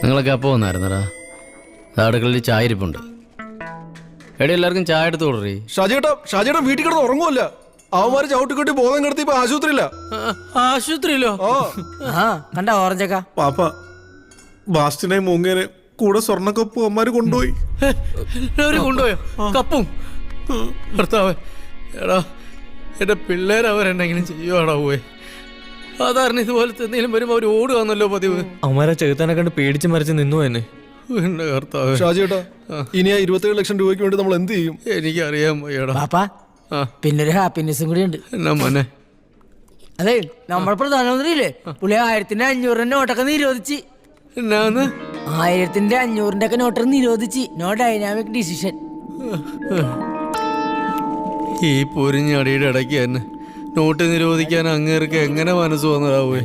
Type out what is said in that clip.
നിങ്ങളൊക്കെ അപ്പോൾ വന്നായിരുന്നടാ? അടുക്കളയിൽ ചായ ഇരിപ്പുണ്ട്. എവിടെ എല്ലാവർക്കും ചായ എടുത്ത് കൊടുറി. ഷാജിയേട്ടാ വീട്ടിൽ കിടന്ന് ഉറങ്ങുമല്ല. അവന്മാര് ചവിട്ടിക്കൊട്ടി ബോധം കിടത്തി ഇപ്പൊ ആശുപത്രിയില്ല. ആശുപത്രിയിലോ? കണ്ട ഓറഞ്ചക്ക പാപ്പ ബാസ്റ്റിനെ മൂങ്ങേനെ കൂടെ സ്വർണ്ണക്കപ്പ് അവന്മാര് കൊണ്ടുപോയി. എല്ലാവരും കൊണ്ടുപോയോ കപ്പും? ഭർത്താവ് എടാ, എന്റെ പിള്ളേർ അവരെന്തെങ്കിലും ചെയ്യുവാടാ പോയി. സാധാരണ ഇതുപോലത്തെ എന്തെങ്കിലും വരുമ്പോ അവർ ഓടുകയാണല്ലോ പതിവ്. അവന്മാരെ ചെകുത്താനെ കണ്ട് പേടിച്ച് മറിച്ച് നിന്നു തന്നെ. എന്റെ കർത്താവ്. ഷാജിയേട്ടാ ഇനി ആ 27 ലക്ഷം രൂപയ്ക്ക് വേണ്ടി നമ്മൾ എന്ത് ചെയ്യും? എനിക്കറിയാൻ വയ്യടാ. പാപ്പാ പിന്നൊരു ഹാപ്പിനെസ്സും കൂടി ഉണ്ട്. എന്നാ മോനെ? അതെ, നമ്മുടെ പ്രധാനമന്ത്രിയില്ലേ, പുള്ളി 1500 നോട്ടൊക്കെ നിരോധിച്ച്. എന്നാന്ന്? 1500 ഒക്കെ നോട്ടൊക്കെ നിരോധിച്ച്. No dynamic decision. ഈ പൊരിഞ്ഞടിയുടെ ഇടയ്ക്ക് തന്നെ നോട്ട് നിരോധിക്കാൻ അങ്ങേർക്ക് എങ്ങനെ മനസ്സ് വന്നതാവേ?